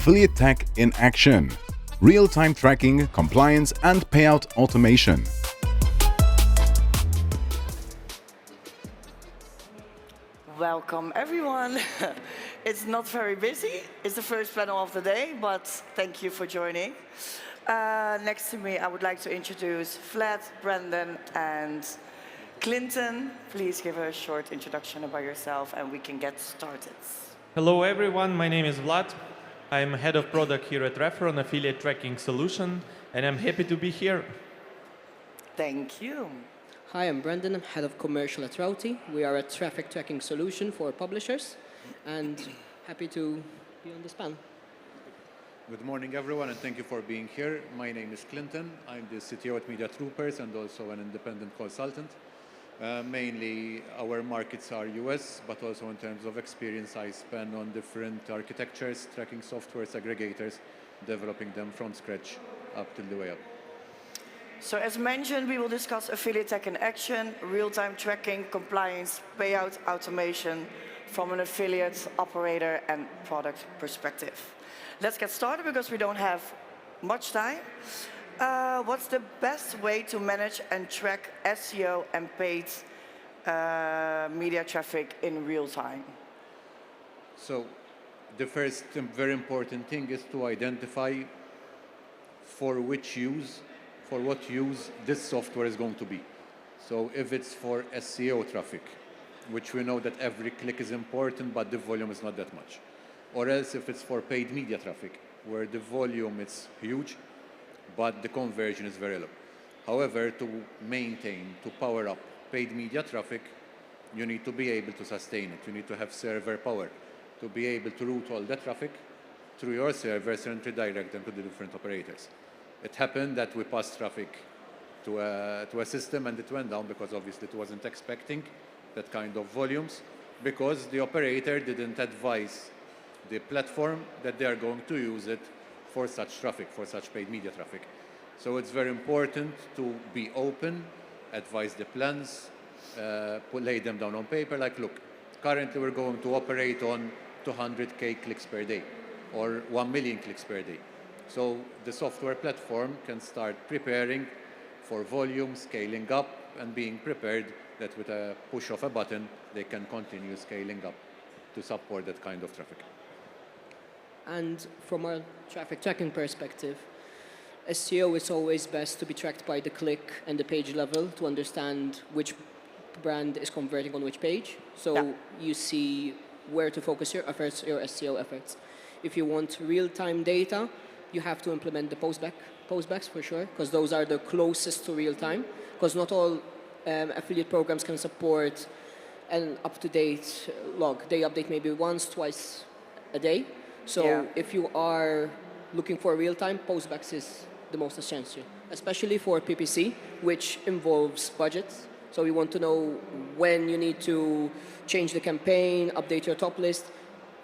affiliate tech in action, real-time tracking, compliance and payout automation. Welcome everyone. It's not very busy. It's the first panel of the day, but thank you for joining. Next to me, I would like to introduce Vlad, Brandon, and Clinton. Please give a short introduction about yourself and we can get started. Hello everyone, my name is Vlad. I'm head of product here at Refer on affiliate tracking solution, and I'm happy to be here. Thank you. Hi, I'm Brandon. I'm head of commercial at Real-T. We are a traffic tracking solution for publishers, and happy to be on this panel. Good morning, everyone, and thank you for being here. My name is Clinton. I'm the CTO at Media Troopers and also an independent consultant. Mainly, our markets are US, but also in terms of experience, I spend on different architectures, tracking softwares, aggregators, developing them from scratch up till the way up. So as mentioned, we will discuss affiliate tech in action, real-time tracking, compliance, payout automation from an affiliate, operator, and product perspective. Let's get started because we don't have much time. What's the best way to manage and track SEO and paid media traffic in real time? So the first very important thing is to identify for what use this software is going to be. So if it's for SEO traffic, which we know that every click is important, but the volume is not that much. Or else if it's for paid media traffic, where the volume is huge, but the conversion is very low. However, to maintain, to power up paid media traffic, you need to be able to sustain it. You need to have server power to be able to route all the traffic through your servers and redirect them to the different operators. It happened that we passed traffic to a system and it went down because obviously it wasn't expecting that kind of volumes because the operator didn't advise the platform that they are going to use it for such traffic, for such paid media traffic. So it's very important to be open, advise the plans, lay them down on paper, like, look, currently we're going to operate on 200K clicks per day or 1 million clicks per day. So the software platform can start preparing for volume, scaling up, and being prepared that with a push of a button, they can continue scaling up to support that kind of traffic. And from a traffic tracking perspective, SEO is always best to be tracked by the click and the page level to understand which brand is converting on which page. So you see where to focus your efforts, your SEO efforts. If you want real-time data, you have to implement the postbacks for sure, because those are the closest to real-time, because not all affiliate programs can support an up-to-date log. They update maybe once, twice a day. So if you are looking for real-time, postbacks is the most essential, especially for PPC, which involves budgets. So we want to know when you need to change the campaign, update your top list.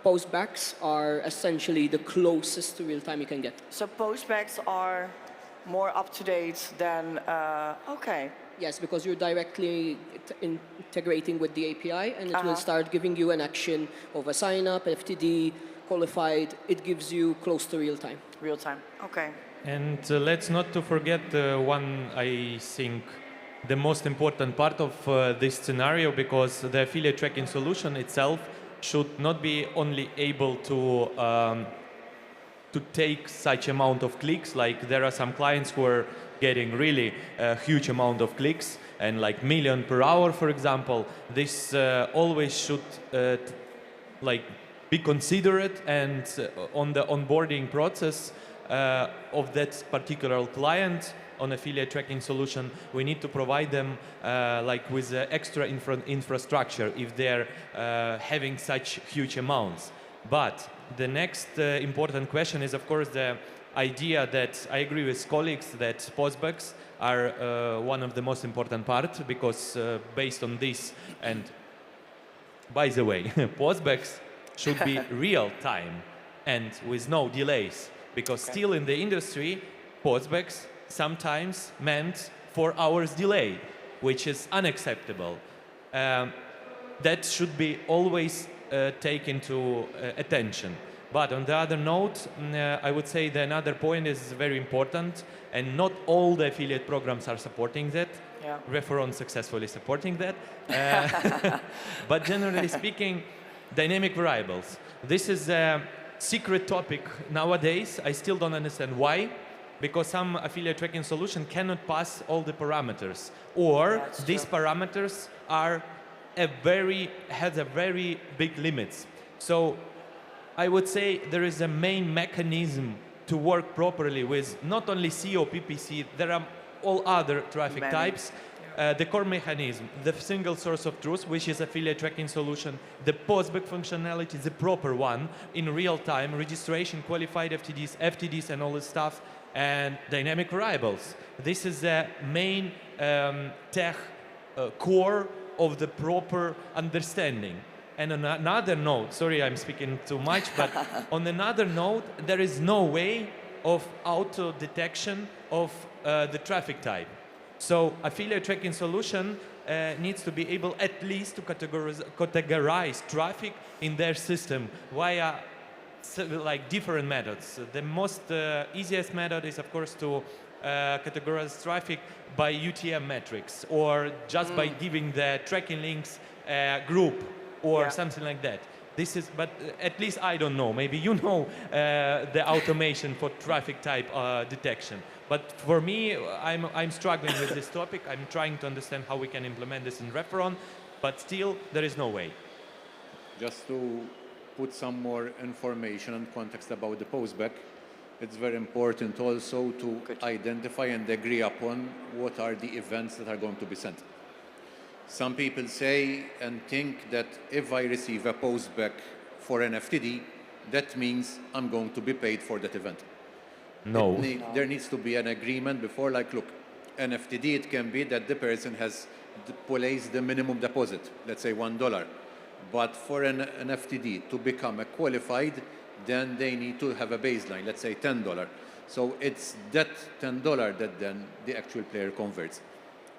Postbacks are essentially the closest to real-time you can get. So postbacks are more up-to-date than, okay. Yes, because you're directly integrating with the API, and it will start giving you an action of a sign-up, FTD, qualified. It gives you close to real-time. Real-time, okay. And let's not to forget one, I think, the most important part of this scenario, because the affiliate tracking solution itself should not be only able to take such amount of clicks. Like there are some clients who are getting really a huge amount of clicks and like million per hour, for example. This always should be considerate, and on the onboarding process of that particular client on affiliate tracking solution, we need to provide them with extra infrastructure if they're having such huge amounts. But the next important question is, of course, the idea that I agree with colleagues that postbacks are one of the most important parts, because based on this, and by the way, postbacks should be real time and with no delays, because still in the industry, postbacks sometimes meant 4 hours delay, which is unacceptable. That should be always taken into attention. But on the other note, I would say the another point is very important, and not all the affiliate programs are supporting that. Yeah. Referon successfully supporting that. But generally speaking, dynamic variables. This is a secret topic nowadays. I still don't understand why. Because some affiliate tracking solution cannot pass all the parameters, or That's these true. parameters are has a very big limits. So I would say there is a main mechanism to work properly with not only SEO, PPC, there are all other traffic Many. types. The core mechanism, the single source of truth, which is affiliate tracking solution, the postback functionality, the proper one in real time, registration, qualified FTDs and all this stuff, and dynamic variables. This is the main tech core of the proper understanding. And on another note, sorry I'm speaking too much, but on another note, there is no way of auto detection of the traffic type. So affiliate tracking solution needs to be able at least to categorize traffic in their system via like different methods. The most easiest method is of course to categorize traffic by UTM metrics, or just by giving the tracking links group or something like that. This is, but at least I don't know. Maybe you know the automation for traffic type detection. But for me, I'm struggling with this topic. I'm trying to understand how we can implement this in Referon, but still there is no way. Just to put some more information and context about the postback, it's very important also to identify and agree upon what are the events that are going to be sent. Some people say and think that if I receive a postback for an FTD, that means I'm going to be paid for that event. No. There needs to be an agreement before, like, look, an FTD, it can be that the person has placed the minimum deposit, let's say $1. But for an FTD to become a qualified, then they need to have a baseline, let's say $10. So it's that $10 that then the actual player converts.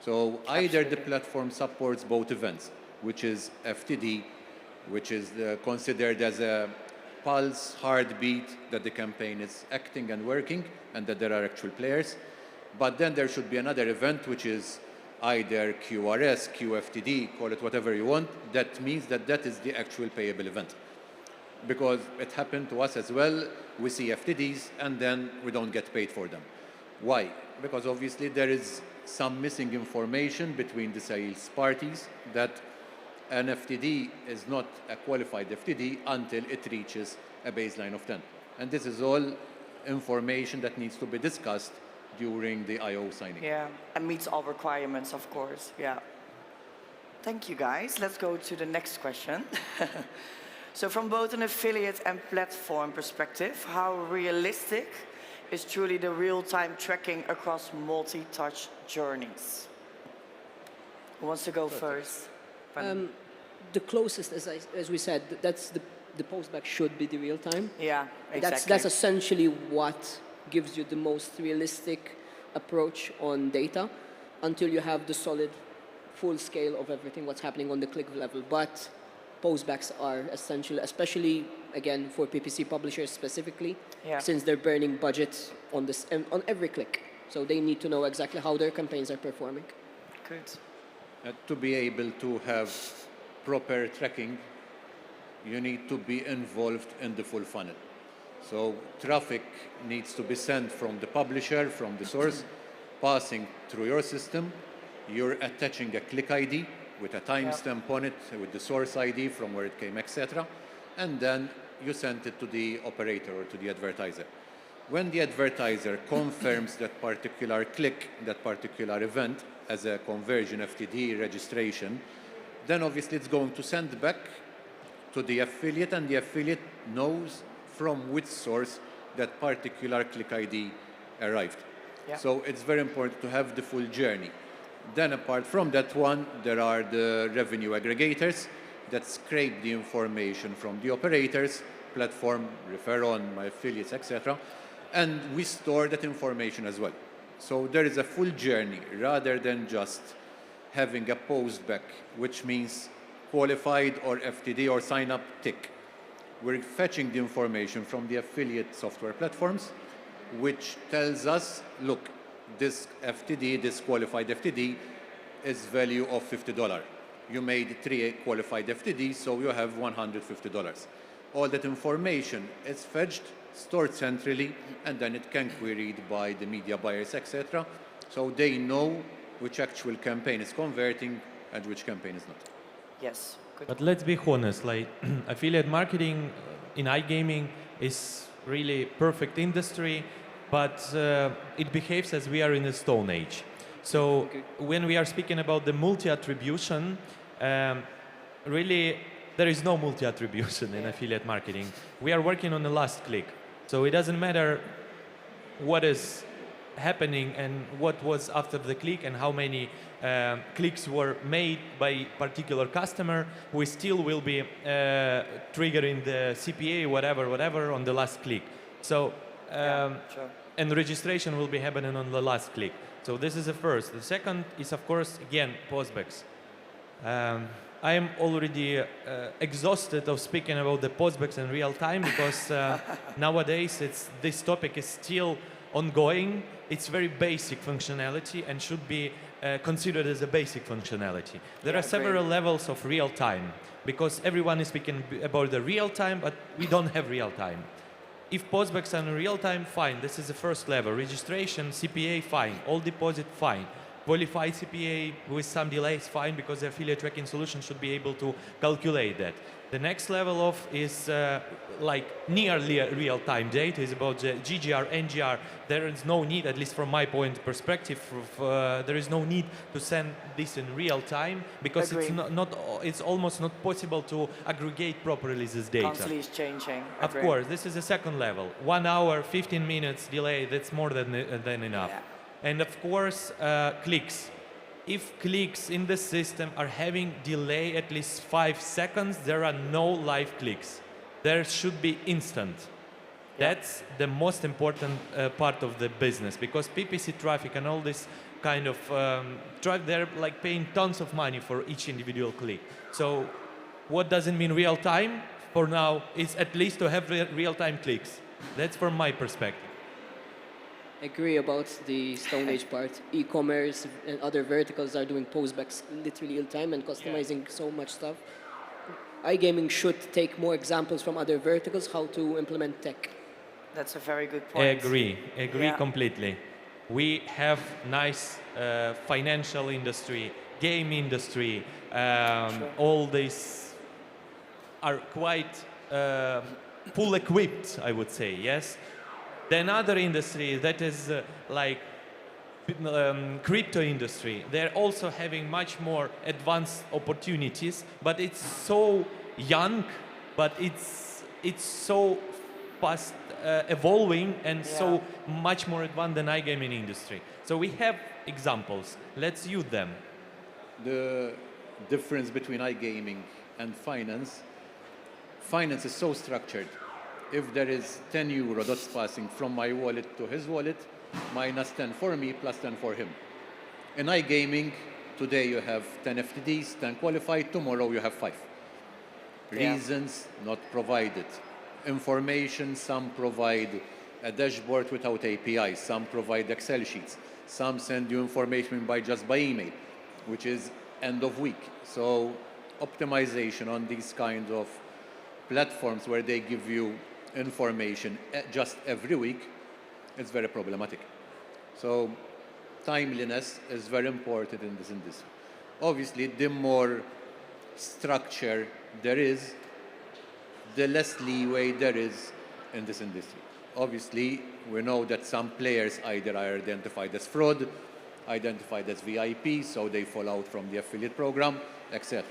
So either the platform supports both events, which is FTD, which is considered as a pulse, heartbeat, that the campaign is acting and working, and that there are actual players. But then there should be another event, which is either QRS, QFTD, call it whatever you want. That means that that is the actual payable event. Because it happened to us as well. We see FTDs, and then we don't get paid for them. Why? Because obviously there is some missing information between the sales parties that an FTD is not a qualified FTD until it reaches a baseline of 10. And this is all information that needs to be discussed during the IO signing. Yeah, and meets all requirements, of course. Yeah. Thank you, guys. Let's go to the next question. So from both an affiliate and platform perspective, how realistic is truly the real-time tracking across multi-touch journeys? Who wants to go first? The closest, as we said, that's the postback should be the real time. Yeah, exactly. That's essentially what gives you the most realistic approach on data until you have the solid full scale of everything what's happening on the click level. But postbacks are essential, especially again for PPC publishers specifically, since they're burning budget on this on every click. So they need to know exactly how their campaigns are performing. Good. To be able to have proper tracking, you need to be involved in the full funnel. So traffic needs to be sent from the publisher, from the source, passing through your system. You're attaching a click ID with a timestamp on it, with the source ID from where it came, etc. And then you send it to the operator or to the advertiser. When the advertiser confirms that particular click, that particular event as a conversion FTD registration, then obviously it's going to send back to the affiliate, and the affiliate knows from which source that particular click ID arrived. Yeah. So it's very important to have the full journey. Then apart from that one, there are the revenue aggregators that scrape the information from the operators, platform, Referon, my affiliates, etc. And we store that information as well. So there is a full journey rather than just having a postback, which means qualified or FTD or sign up tick. we're fetching the information from the affiliate software platforms, which tells us, look, this FTD, this qualified FTD, is value of $50. You made 3 qualified FTD, so you have $150. All that information is fetched, stored centrally, and then it can queried by the media buyers, etc. So they know which actual campaign is converting and which campaign is not. Yes. Good. But let's be honest, like affiliate marketing in iGaming is really perfect industry, but it behaves as we are in the Stone Age. So when we are speaking about the multi-attribution, really there is no multi-attribution in affiliate marketing. We are working on the last click. So it doesn't matter what is happening and what was after the click and how many clicks were made by particular customer, we still will be triggering the CPA, whatever, on the last click. So, Sure. and registration will be happening on the last click. So this is the first. The second is, of course, again, postbacks. I am already exhausted of speaking about the postbacks in real time because nowadays this topic is still ongoing. It's very basic functionality and should be considered as a basic functionality. There are several levels of real time because everyone is speaking about the real time, but we don't have real time. If postbacks are in real time, fine. This is the first level. Registration, CPA, fine. All deposit, fine. Qualified CPA with some delays, fine, because the affiliate tracking solution should be able to calculate that. The next level of is like nearly real-time data is about the GGR, NGR. There is no need, at least from my point perspective, there is no need to send this in real time because it's almost not possible to aggregate properly this data. Constantly is changing. Of course, this is the second level. 1 hour, 15 minutes delay, that's more than enough. Yeah. And of course, clicks. If clicks in the system are having delay at least 5 seconds, there are no live clicks. There should be instant. That's the most important part of the business because PPC traffic and all this kind of traffic, they're like paying tons of money for each individual click. So what does it mean real time? For now, it's at least to have real-time clicks. That's from my perspective. Agree about the Stone Age part. E-commerce and other verticals are doing postbacks literally real time and customizing so much stuff. iGaming should take more examples from other verticals how to implement tech. That's a very good point. Agree completely. We have nice financial industry, game industry, all these are quite full equipped, I would say, yes? The another industry that is like crypto industry, they're also having much more advanced opportunities, but it's so young, but it's so fast evolving and so much more advanced than iGaming industry. So we have examples. Let's use them. The difference between iGaming and finance is so structured. If there is 10 euro that's passing from my wallet to his wallet, minus 10 for me, plus 10 for him. In iGaming, today you have 10 FTDs, 10 qualified, tomorrow you have 5. Reasons not provided. Information, some provide a dashboard without APIs, some provide Excel sheets, some send you information by email, which is end of week. So optimization on these kinds of platforms where they give you information just every week, it's very problematic. So timeliness is very important in this industry. Obviously, the more structure there is, the less leeway there is in this industry. Obviously, we know that some players either are identified as fraud, identified as VIP, so they fall out from the affiliate program, etc.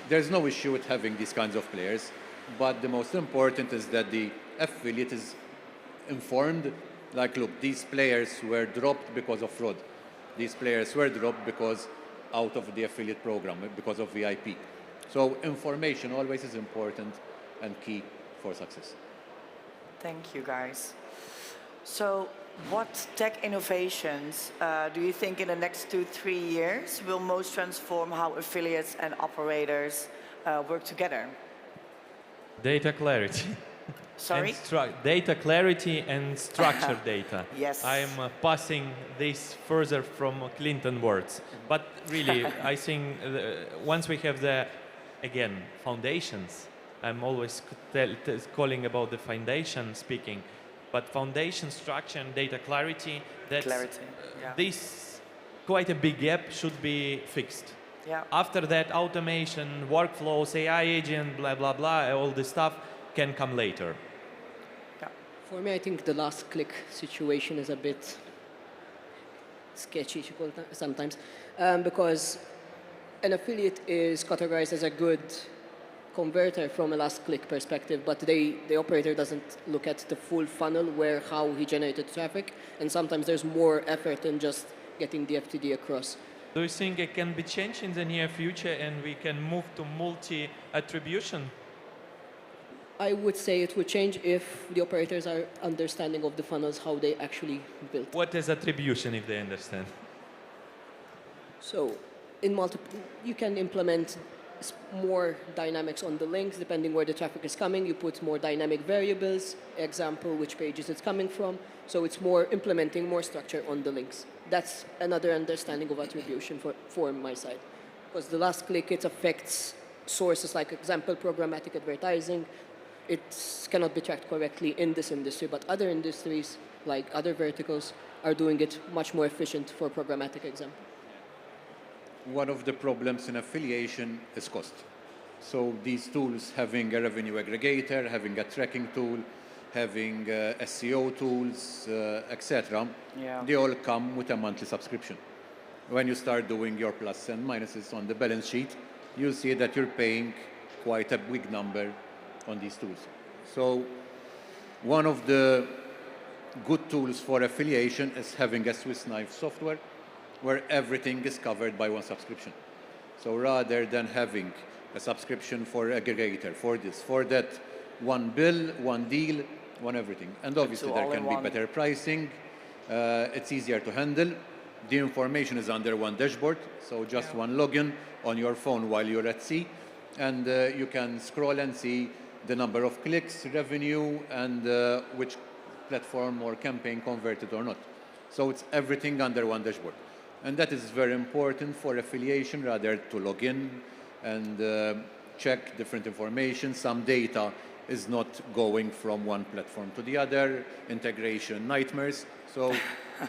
There's no issue with having these kinds of players. But the most important is that the affiliate is informed, like, look, these players were dropped because of fraud. These players were dropped because out of the affiliate program, because of VIP. So information always is important and key for success. Thank you, guys. So what tech innovations do you think in the next 2-3 years will most transform how affiliates and operators work together? Data clarity. Sorry? Data clarity and structured data. Yes. I'm passing this further from Clinton words. But really, I think once we have the, again, foundations, I'm always calling about the foundation speaking, but foundation, structure, and data clarity, that's, this quite a big gap should be fixed. Yeah. After that, automation, workflows, AI agent, blah, blah, blah, all this stuff can come later. For me, I think the last click situation is a bit sketchy sometimes, because an affiliate is categorized as a good converter from a last click perspective, but the operator doesn't look at the full funnel where how he generated traffic, and sometimes there's more effort in just getting the FTD across. Do you think it can be changed in the near future and we can move to multi-attribution? I would say it would change if the operators are understanding of the funnels, how they actually built. What is attribution if they understand? So in you can implement more dynamics on the links depending where the traffic is coming. You put more dynamic variables, example, which pages it's coming from. So it's more implementing more structure on the links. That's another understanding of attribution for my side. Because the last click, it affects sources like example, programmatic advertising. It cannot be tracked correctly in this industry, but other industries, like other verticals, are doing it much more efficient for programmatic example. One of the problems in affiliation is cost. So these tools, having a revenue aggregator, having a tracking tool, having SEO tools, etc., they all come with a monthly subscription. When you start doing your plus and minuses on the balance sheet, you'll see that you're paying quite a big number on these tools. So one of the good tools for affiliation is having a Swiss knife software where everything is covered by one subscription. So rather than having a subscription for aggregator, for this, for that, one bill, one deal, one everything. And obviously there can be better pricing, it's easier to handle. The information is under one dashboard, so just one login on your phone while you're at sea, and you can scroll and see the number of clicks, revenue, and which platform or campaign converted or not. So it's everything under one dashboard. And that is very important for affiliation, rather to log in and check different information. Some data is not going from one platform to the other, integration nightmares. So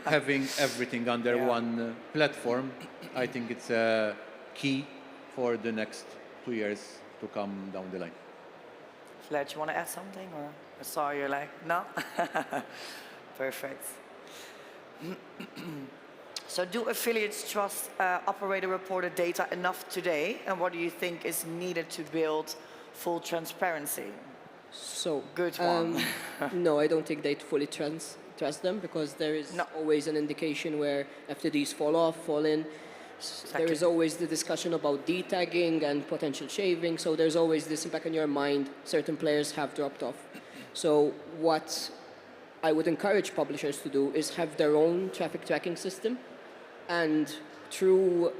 having everything under one platform, I think it's a key for the next 2 years to come down the line. Vlad, you want to add something? Or I saw you're like, no? Perfect. So do affiliates trust operator-reported data enough today? And what do you think is needed to build full transparency? So, good one. No, I don't think they fully trust them, because there is always an indication where FTDs fall in. Exactly. There is always the discussion about detagging and potential shaving, so there's always this impact in your mind, certain players have dropped off. So what I would encourage publishers to do is have their own traffic tracking system, and through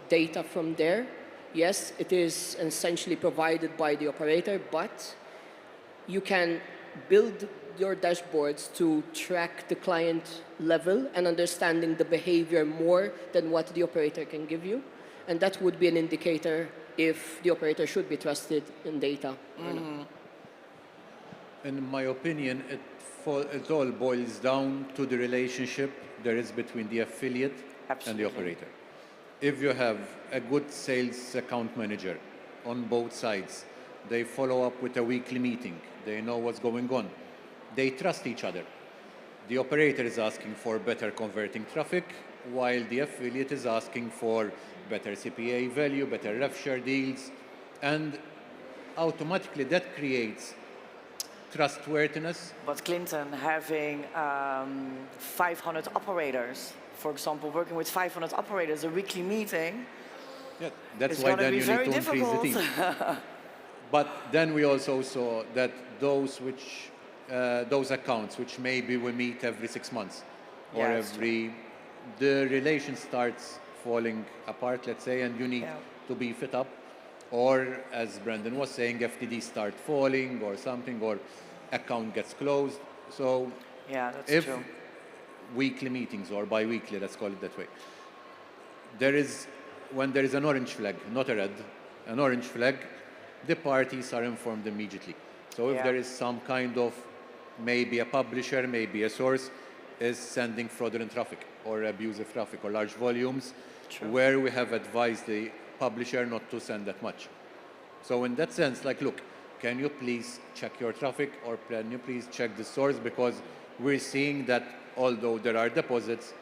data from there, yes, it is essentially provided by the operator, but you can build your dashboards to track the client level and understanding the behavior more than what the operator can give you. And that would be an indicator if the operator should be trusted in data or not. In my opinion, it all boils down to the relationship there is between the affiliate and the operator. If you have a good sales account manager on both sides, they follow up with a weekly meeting, they know what's going on, they trust each other. The operator is asking for better converting traffic, while the affiliate is asking for better CPA value, better rev share deals, and automatically that creates trustworthiness. But Clinton, having 500 operators, for example, working with 500 operators, a weekly meeting, that's why then you need to increase the team. But then we also saw that those accounts which maybe we meet every 6 months or the relation starts falling apart, let's say, and you need to beef it up. Or, as Brandon was saying, FTD start falling or something, or account gets closed. So Yeah, that's if true. weekly meetings or bi-weekly, let's call it that way, when there is an orange flag, not a red, an orange flag, the parties are informed immediately. So if Yeah. there is some kind of, maybe a publisher, maybe a source, is sending fraudulent traffic or abusive traffic or large volumes, True. where we have advised the publisher not to send that much. So in that sense, like, look, can you please check your traffic, or can you please check the source, because we're seeing that although there are deposits,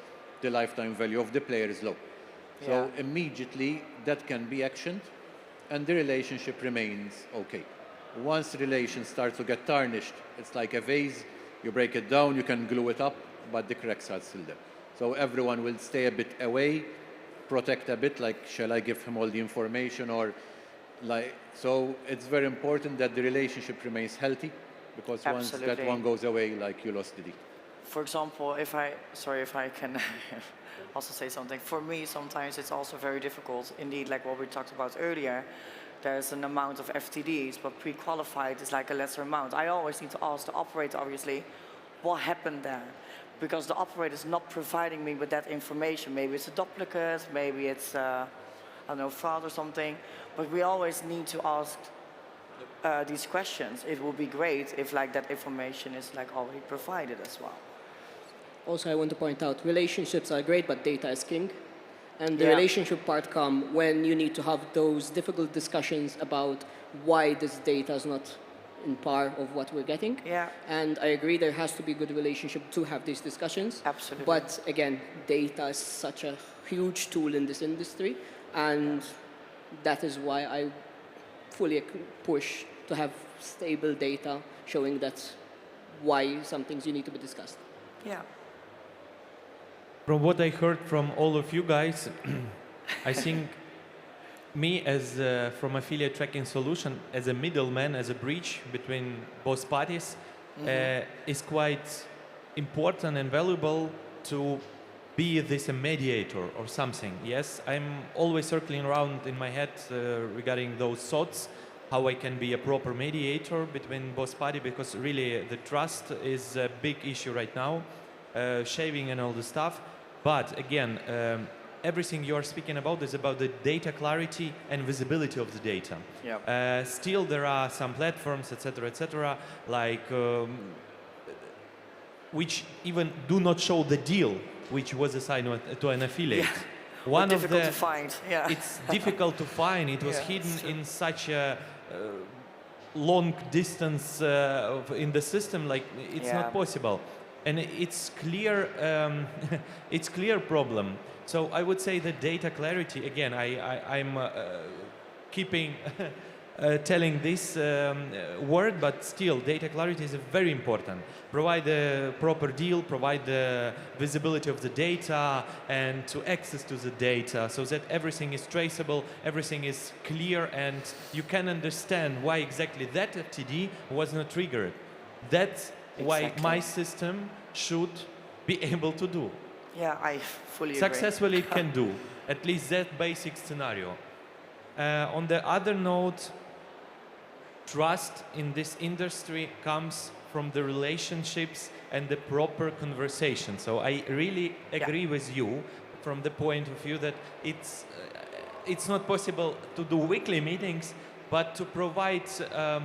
the lifetime value of the player is low. So Yeah. immediately that can be actioned and the relationship remains okay. Once relations start to get tarnished, it's like a vase, you break it down, you can glue it up, but the cracks are still there. So everyone will stay a bit away, protect a bit, like, shall I give him all the information, or like, so it's very important that the relationship remains healthy, because once that Absolutely. one goes away, like, you lost the deal. For example, sorry if I can also say something. For me, sometimes it's also very difficult. Indeed, like what we talked about earlier, there's an amount of FTDs, but pre-qualified is like a lesser amount. I always need to ask the operator, obviously, what happened there? Because the operator is not providing me with that information. Maybe it's a duplicate, maybe it's, I don't know, fraud or something. But we always need to ask these questions. It would be great if like that information is like already provided as well. Also, I want to point out, relationships are great, but data is king. And the Yeah. relationship part come when you need to have those difficult discussions about why this data is not in par of what we're getting. Yeah. And I agree there has to be good relationship to have these discussions. Absolutely. But again, data is such a huge tool in this industry, and that is why I fully push to have stable data showing that why some things you need to be discussed. Yeah. From what I heard from all of you guys, I think me as from affiliate tracking solution, as a middleman, as a bridge between both parties, is quite important and valuable to be this a mediator or something. Yes, I'm always circling around in my head regarding those thoughts, how I can be a proper mediator between both parties, because really the trust is a big issue right now, shaving and all the stuff. But again, everything you're speaking about is about the data clarity and visibility of the data. Yeah. Still, there are some platforms, etc., like which even do not show the deal which was assigned to an affiliate. Yeah. One of difficult the to find. Yeah. it's difficult to find. It was Yeah, hidden it's true. in such a long distance in the system, like it's Yeah. not possible. And it's clear, it's clear problem. So I would say the data clarity, again, I'm keeping telling this word, but still data clarity is very important. Provide the proper deal, provide the visibility of the data and to access to the data so that everything is traceable, everything is clear, and you can understand why exactly that FTD was not triggered. That's why Exactly. my system should be able to do. Yeah, I fully agree. Successfully it can do, at least that basic scenario. On the other note, trust in this industry comes from the relationships and the proper conversation. So I really agree with you from the point of view that it's not possible to do weekly meetings, but to provide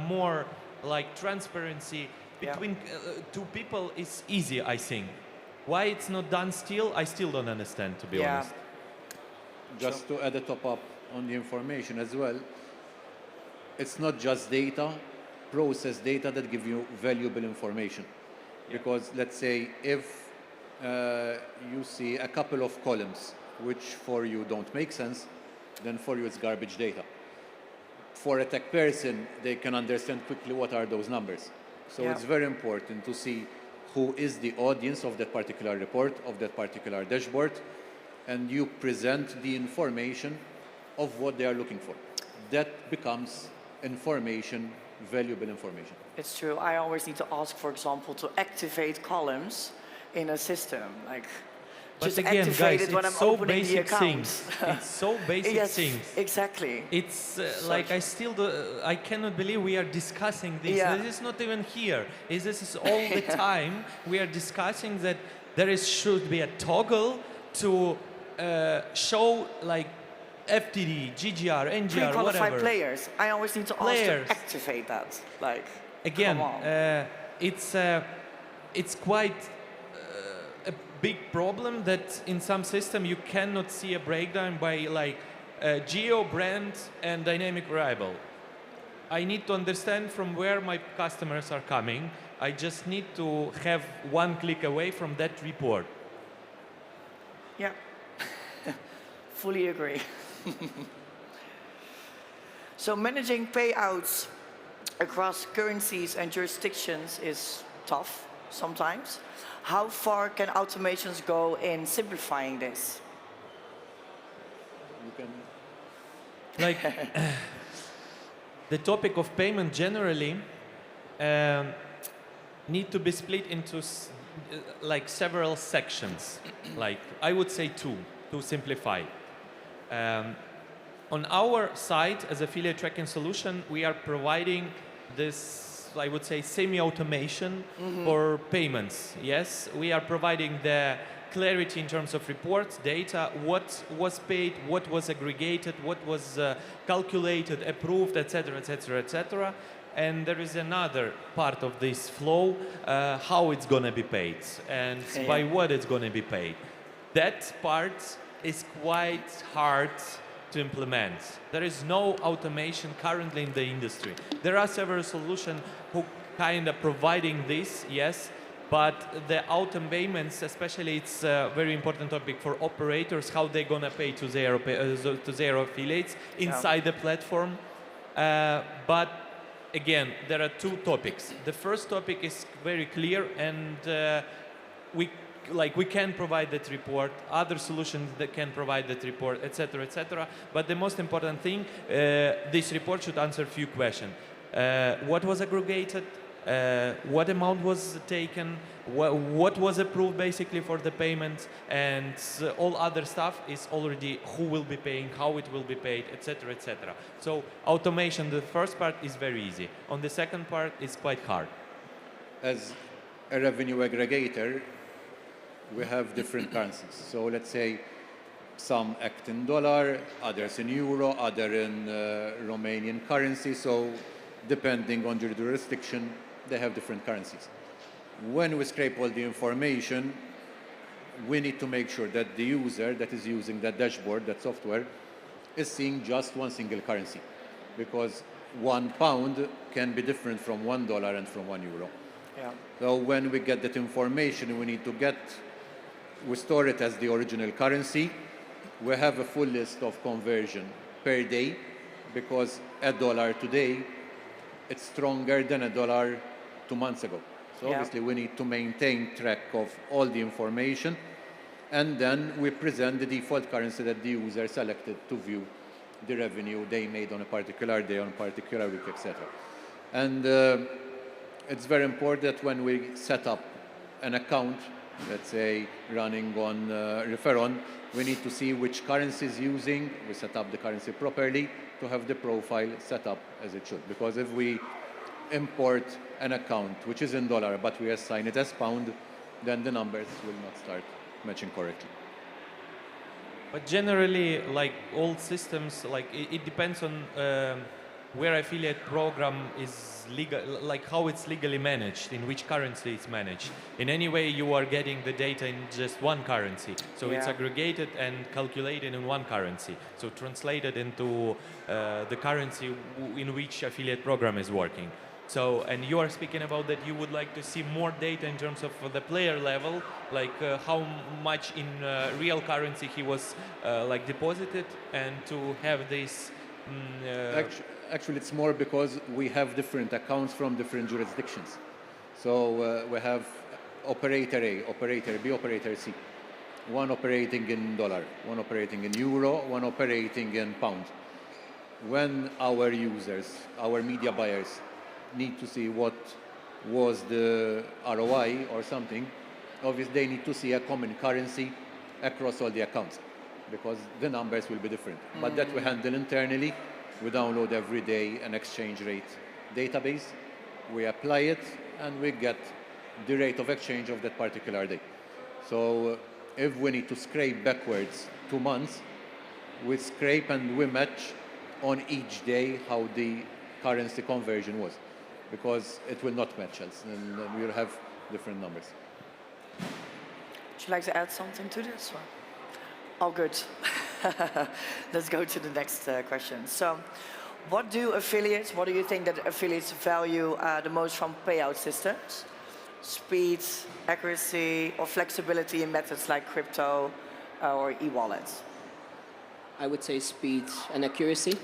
more like transparency between two people is easy, I think. Why it's not done still, I still don't understand, to be honest. Just to add a top up on the information as well, it's not just data, process data that give you valuable information. Because let's say if you see a couple of columns which for you don't make sense, then for you it's garbage data. For a tech person, they can understand quickly what are those numbers. So it's very important to see who is the audience of that particular report, of that particular dashboard, and you present the information of what they are looking for. That becomes information, valuable information. It's true. I always need to ask, for example, to activate columns in a system. Like, But just again, activate guys, it when I'm it's so opening the basic account. things. It's so basic Yes, things. exactly. It's like I cannot believe we are discussing this. Yeah. This is not even here. This is all the time we are discussing that should be a toggle to show like FTD, GGR, NGR, Pre-qualified whatever. players. I always need to ask Players. to activate that. Like, Again, come on. it's quite a big problem that in some system you cannot see a breakdown by like geo, brand, and dynamic variable. I need to understand from where my customers are coming. I just need to have one click away from that report. Yeah. Fully agree. So managing payouts across currencies and jurisdictions is tough sometimes. How far can automations go in simplifying this? You can Like the topic of payment generally need to be split into like several sections. Like I would say two to simplify. On our side, as affiliate tracking solution, we are providing this, I would say, semi-automation for payments. Yes, we are providing the clarity in terms of reports, data, what was paid, what was aggregated, what was calculated, approved, etc., etc., etc. And there is another part of this flow, how it's going to be paid and by what it's going to be paid. That part is quite hard to implement. There is no automation currently in the industry. There are several solutions who kind of providing this, yes, but the automations, especially it's a very important topic for operators, how they're gonna pay to their affiliates inside the platform. But again, there are two topics. The first topic is very clear, and we can provide that report, other solutions that can provide that report, etc., etc. But the most important thing, this report should answer a few questions. What was aggregated? What amount was taken? What was approved basically for the payment? And all other stuff is already who will be paying, how it will be paid, etc., etc. So automation, the first part is very easy. On the second part, it's quite hard. As a revenue aggregator, we have different currencies. So let's say some act in dollar, others in euro, other in Romanian currency. So depending on your jurisdiction, they have different currencies. When we scrape all the information, we need to make sure that the user that is using that dashboard, that software, is seeing just one single currency. Because £1 can be different from $1 and from €1. Yeah. So when we get that information, we store it as the original currency. We have a full list of conversion per day, because $1 today, it's stronger than $1 2 months ago. So obviously we need to maintain track of all the information, and then we present the default currency that the user selected to view the revenue they made on a particular day, on a particular week, etc. And it's very important that when we set up an account, let's say running on Referon, we need to see which currency is using. We set up the currency properly to have the profile set up as it should. Because if we import an account which is in dollar but we assign it as pound, then the numbers will not start matching correctly. But generally, like all systems, like it depends on where affiliate program is legal, like how it's legally managed, in which currency it's managed. In any way, you are getting the data in just one currency. So it's aggregated and calculated in one currency. So translated into the currency in which affiliate program is working. So, and you are speaking about that you would like to see more data in terms of the player level, like how much in real currency he was like deposited, and to have this. Actually, it's more because we have different accounts from different jurisdictions. So we have operator A, operator B, operator C. One operating in dollar, one operating in euro, one operating in pound. When our users, our media buyers, need to see what was the ROI or something, obviously they need to see a common currency across all the accounts because the numbers will be different. But that we handle internally. We download every day an exchange rate database. We apply it, and we get the rate of exchange of that particular day. So if we need to scrape backwards 2 months, we scrape and we match on each day how the currency conversion was, because it will not match else, and we will have different numbers. Would you like to add something to this? Or? Oh, good. Let's go to the next question. So, what do you think that affiliates value the most from payout systems? Speed, accuracy, or flexibility in methods like crypto or e-wallets? I would say speed and accuracy.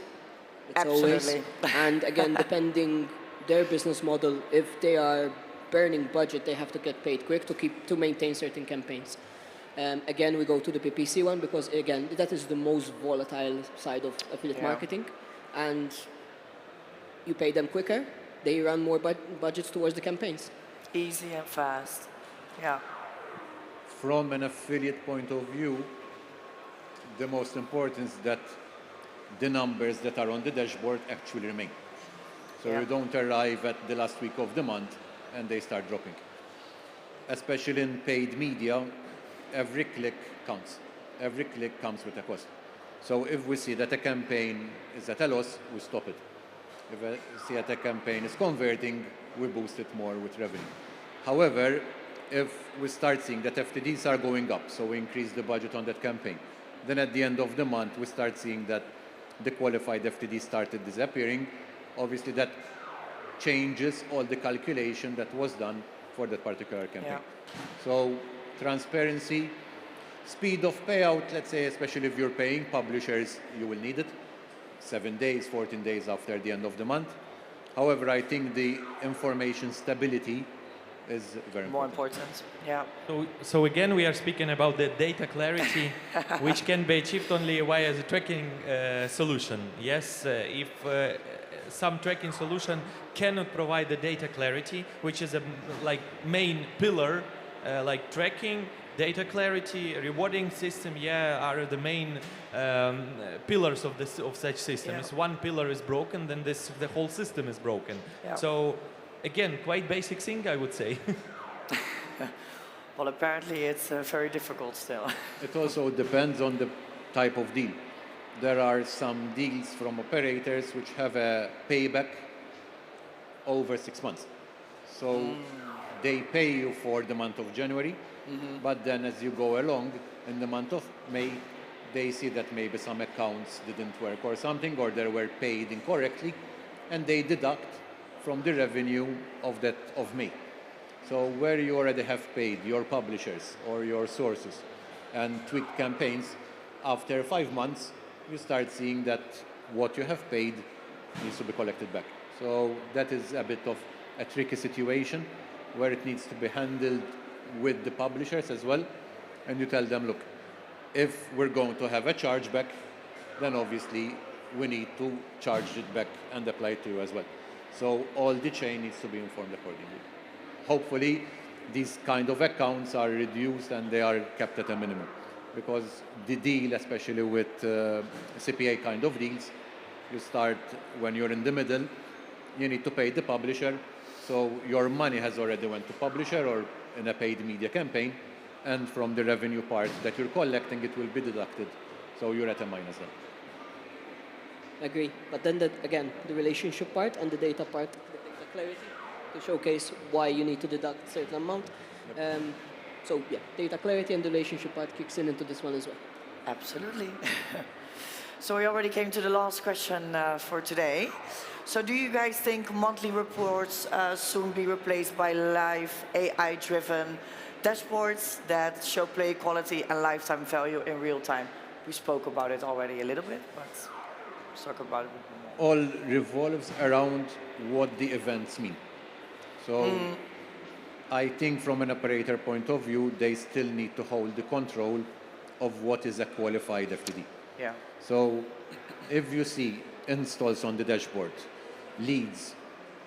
It's Absolutely. And again, depending their business model, if they are burning budget, they have to get paid quick to maintain certain campaigns. Again, we go to the PPC one because again, that is the most volatile side of affiliate marketing, and you pay them quicker, they run more budgets towards the campaigns. Easy and fast. Yeah. From an affiliate point of view, the most important is that the numbers that are on the dashboard actually remain. So you don't arrive at the last week of the month and they start dropping. Especially in paid media, every click counts. Every click comes with a cost. So if we see that a campaign is at a loss, we stop it. If we see that a campaign is converting, we boost it more with revenue. However, if we start seeing that FTDs are going up, so we increase the budget on that campaign, then at the end of the month, we start seeing that the qualified FTD started disappearing. Obviously, that changes all the calculation that was done for that particular campaign. So transparency, speed of payout, let's say, especially if you're paying publishers, you will need it. 7 days, 14 days after the end of the month. However, I think the information stability is very more important. Yeah. So again, we are speaking about the data clarity, which can be achieved only via the tracking solution. Yes, if some tracking solution cannot provide the data clarity, which is a main pillar, like tracking, data clarity, rewarding system, are the main pillars of such system. If one pillar is broken, then the whole system is broken. So again, quite basic thing, I would say. Well, apparently it's very difficult still. It also depends on the type of deal. There are some deals from operators which have a payback over 6 months. So they pay you for the month of January, but then as you go along in the month of May, they see that maybe some accounts didn't work or something, or they were paid incorrectly, and they deduct from the revenue of May. So where you already have paid your publishers or your sources and tweaked campaigns, after 5 months, you start seeing that what you have paid needs to be collected back. So that is a bit of a tricky situation where it needs to be handled with the publishers as well. And you tell them, look, if we're going to have a chargeback, then obviously we need to charge it back and apply it to you as well. So all the chain needs to be informed accordingly. Hopefully, these kind of accounts are reduced and they are kept at a minimum. Because the deal, especially with CPA kind of deals, you start when you're in the middle, you need to pay the publisher. So your money has already went to publisher or in a paid media campaign, and from the revenue part that you're collecting, it will be deducted. So you're at a minus then. Agree. But then, again, the relationship part and the data part, the data clarity, to showcase why you need to deduct a certain amount. So yeah, data clarity and the relationship part kicks into this one as well. Absolutely. So we already came to the last question for today. So do you guys think monthly reports soon be replaced by live AI-driven dashboards that show play quality and lifetime value in real time? We spoke about it already a little bit, but let's talk about it a bit more. All revolves around what the events mean. So I think from an operator point of view, they still need to hold the control of what is a qualified FTD. Yeah. So if you see installs on the dashboard, leads,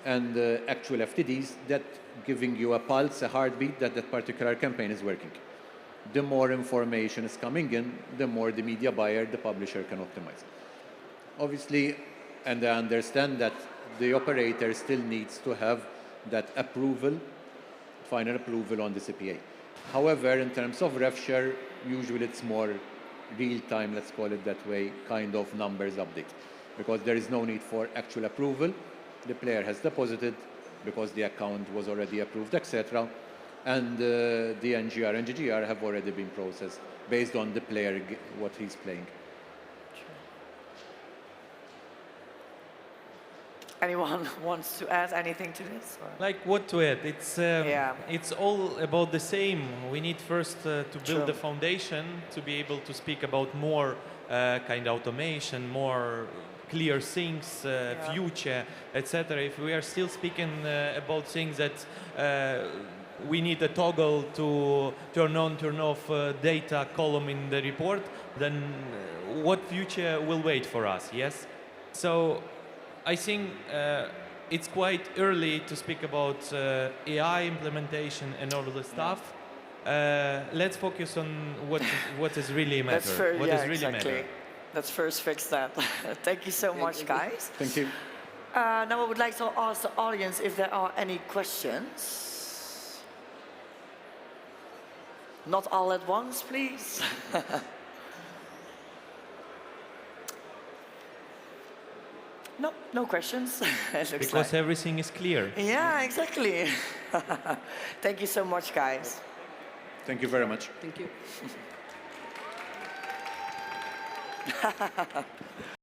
and actual FTDs, that giving you a pulse, a heartbeat that that particular campaign is working. the more information is coming in, the more the media buyer, the publisher can optimize. Obviously, and I understand that the operator still needs to have that approval, final approval on the CPA. However, in terms of rev share, usually it's more real-time, let's call it that way, kind of numbers update. Because there is no need for actual approval. The player has deposited because the account was already approved, etc. And the NGR and GGR have already been processed based on the player, what he's playing. Anyone wants to add anything to this? Or? Like what to add? It's all about the same. We need first to build the foundation to be able to speak about more kind of automation, more clear things, future, etc. If we are still speaking about things that we need a toggle to turn on, turn off data column in the report, then what future will wait for us, yes? So I think it's quite early to speak about AI implementation and all of the stuff. Let's focus on what is really matter. Exactly. Let's first fix that. Thank you so much, guys. Thank you. Now I would like to ask the audience if there are any questions. Not all at once, please. No, no questions. Because everything is clear. Yeah, exactly. Thank you so much, guys. Thank you very much. Thank you.